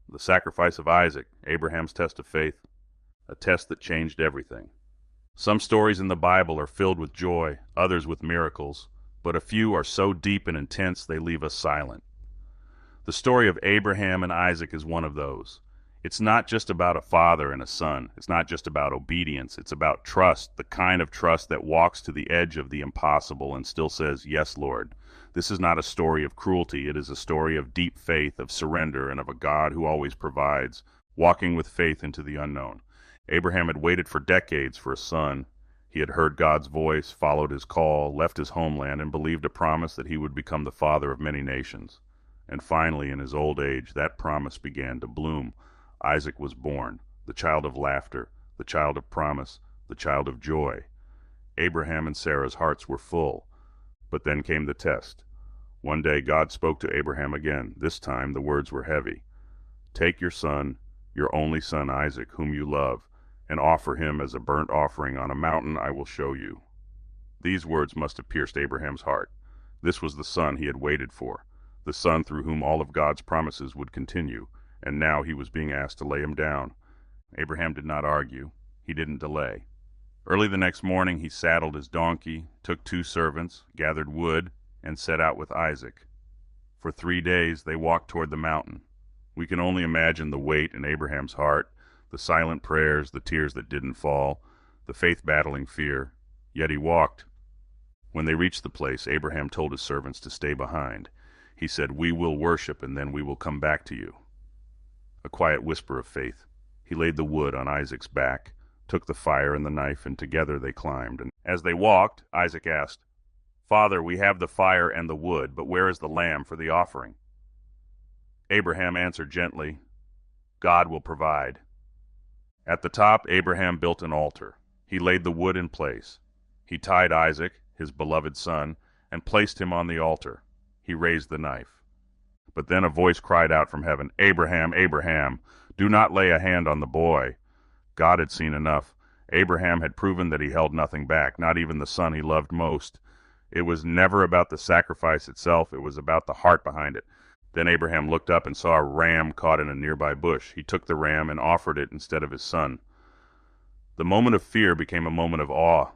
The sacrifice of Isaac, Abraham's test of faith, a test that changed everything. Some stories in the Bible are filled with joy, others with miracles, but a few are so deep and intense they leave us silent. The story of Abraham and Isaac is one of those. It's not just about a father and a son. It's not just about obedience. It's about trust, the kind of trust that walks to the edge of the impossible and still says, "Yes, Lord." This is not a story of cruelty. It is a story of deep faith, of surrender, and of a God who always provides, walking with faith into the unknown. Abraham had waited for decades for a son. He had heard God's voice, followed his call, left his homeland, and believed a promise that he would become the father of many nations. And finally, in his old age, that promise began to bloom. Isaac was born, the child of laughter, the child of promise, the child of joy. Abraham and Sarah's hearts were full. But then came the test. One day God spoke to Abraham again. This time the words were heavy. "Take your son, your only son Isaac, whom you love, and offer him as a burnt offering on a mountain I will show you." These words must have pierced Abraham's heart. This was the son he had waited for, the son through whom all of God's promises would continue. And now he was being asked to lay him down. Abraham did not argue. He didn't delay. Early the next morning he saddled his donkey, took 2 servants, gathered wood, and set out with Isaac. For 3 days they walked toward the mountain. We can only imagine the weight in Abraham's heart, the silent prayers, the tears that didn't fall, the faith battling fear. Yet he walked. When they reached the place, Abraham told his servants to stay behind. He said, "We will worship, and then we will come back to you." A quiet whisper of faith. He laid the wood on Isaac's back, took the fire and the knife, and together they climbed. And as they walked, Isaac asked, "Father, we have the fire and the wood, but where is the lamb for the offering?" Abraham answered gently, "God will provide." At the top, Abraham built an altar. He laid the wood in place. He tied Isaac, his beloved son, and placed him on the altar. He raised the knife. But then a voice cried out from heaven, "Abraham, Abraham, do not lay a hand on the boy." God had seen enough. Abraham had proven that he held nothing back, not even the son he loved most. It was never about the sacrifice itself. It was about the heart behind it. Then Abraham looked up and saw a ram caught in a nearby bush. He took the ram and offered it instead of his son. The moment of fear became a moment of awe.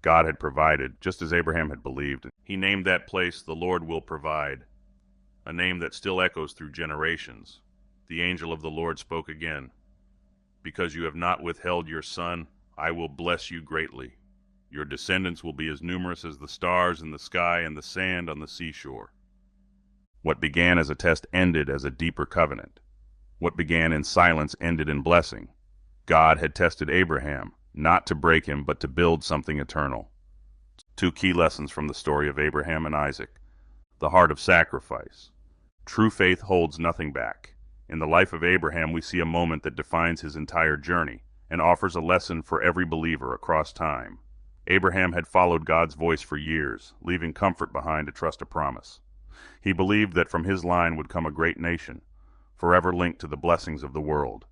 God had provided, just as Abraham had believed. He named that place, "The Lord Will Provide," a name that still echoes through generations. The angel of the Lord spoke again. "Because you have not withheld your son, I will bless you greatly. Your descendants will be as numerous as the stars in the sky and the sand on the seashore." What began as a test ended as a deeper covenant. What began in silence ended in blessing. God had tested Abraham, not to break him, but to build something eternal. 2 key lessons from the story of Abraham and Isaac. The heart of sacrifice. True faith holds nothing back. In the life of Abraham, we see a moment that defines his entire journey and offers a lesson for every believer across time. Abraham had followed God's voice for years, leaving comfort behind to trust a promise. He believed that from his line would come a great nation, forever linked to the blessings of the world.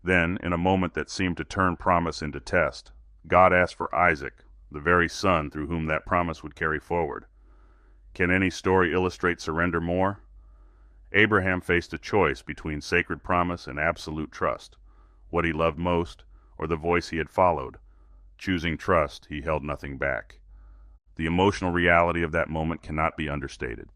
Then, in a moment that seemed to turn promise into test, God asked for Isaac, the very son through whom that promise would carry forward. Can any story illustrate surrender more? Abraham faced a choice between sacred promise and absolute trust, what he loved most or the voice he had followed. Choosing trust, he held nothing back. The emotional reality of that moment cannot be understated.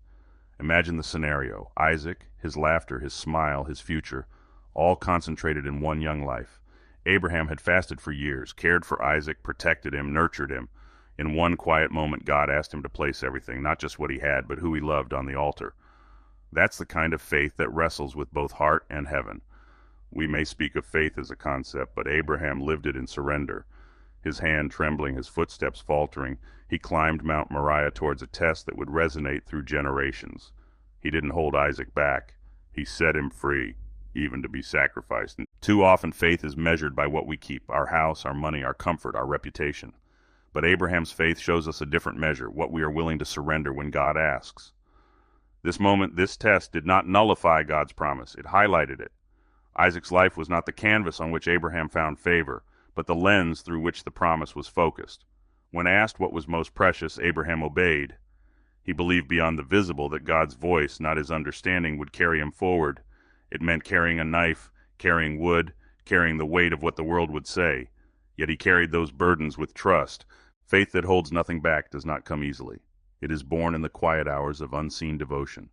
Imagine the scenario: Isaac, his laughter, his smile, his future, all concentrated in one young life. Abraham had fasted for years, cared for Isaac, protected him, nurtured him. In one quiet moment, God asked him to place everything, not just what he had, but who he loved, on the altar. That's the kind of faith that wrestles with both heart and heaven. We may speak of faith as a concept, but Abraham lived it in surrender. His hand trembling, his footsteps faltering, he climbed Mount Moriah towards a test that would resonate through generations. He didn't hold Isaac back. He set him free, even to be sacrificed. Too often faith is measured by what we keep: our house, our money, our comfort, our reputation. But Abraham's faith shows us a different measure, what we are willing to surrender when God asks. This moment, this test, did not nullify God's promise. It highlighted it. Isaac's life was not the canvas on which Abraham found favor, but the lens through which the promise was focused. When asked what was most precious, Abraham obeyed. He believed beyond the visible that God's voice, not his understanding, would carry him forward. It meant carrying a knife, carrying wood, carrying the weight of what the world would say. Yet he carried those burdens with trust. Faith that holds nothing back does not come easily. It is born in the quiet hours of unseen devotion.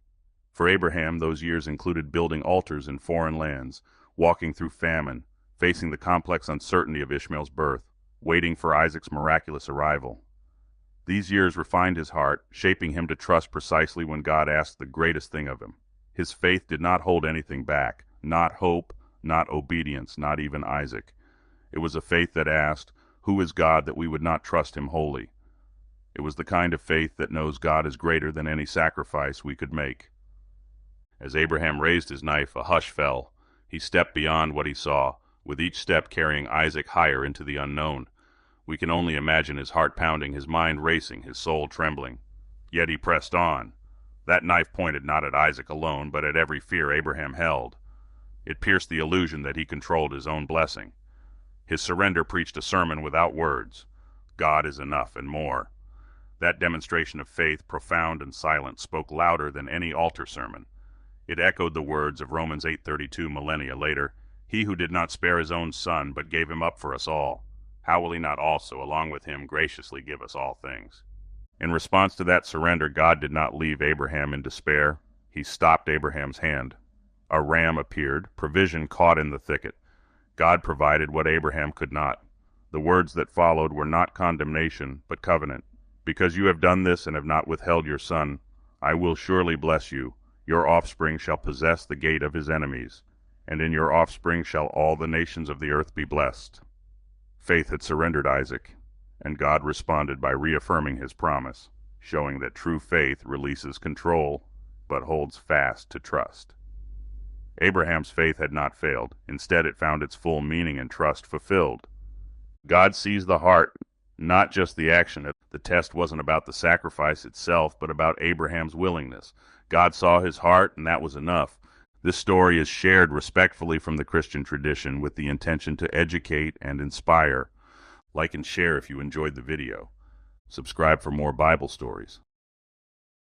For Abraham, those years included building altars in foreign lands, walking through famine, facing the complex uncertainty of Ishmael's birth, waiting for Isaac's miraculous arrival. These years refined his heart, shaping him to trust precisely when God asked the greatest thing of him. His faith did not hold anything back, not hope, not obedience, not even Isaac. It was a faith that asked, "Who is God that we would not trust him wholly?" It was the kind of faith that knows God is greater than any sacrifice we could make. As Abraham raised his knife, a hush fell. He stepped beyond what he saw, with each step carrying Isaac higher into the unknown. We can only imagine his heart pounding, his mind racing, his soul trembling. Yet he pressed on. That knife pointed not at Isaac alone, but at every fear Abraham held. It pierced the illusion that he controlled his own blessing. His surrender preached a sermon without words. God is enough and more. That demonstration of faith, profound and silent, spoke louder than any altar sermon. It echoed the words of Romans 8:32 millennia later, "He who did not spare his own son, but gave him up for us all, how will he not also, along with him, graciously give us all things?" In response to that surrender, God did not leave Abraham in despair. He stopped Abraham's hand. A ram appeared, provision caught in the thicket. God provided what Abraham could not. The words that followed were not condemnation, but covenant. "Because you have done this and have not withheld your son, I will surely bless you. Your offspring shall possess the gate of his enemies, and in your offspring shall all the nations of the earth be blessed." Faith had surrendered Isaac, and God responded by reaffirming his promise, showing that true faith releases control, but holds fast to trust. Abraham's faith had not failed. Instead, it found its full meaning and trust fulfilled. God sees the heart, not just the action. The test wasn't about the sacrifice itself, but about Abraham's willingness. God saw his heart, and that was enough. This story is shared respectfully from the Christian tradition with the intention to educate and inspire. Like and share if you enjoyed the video. Subscribe for more Bible stories.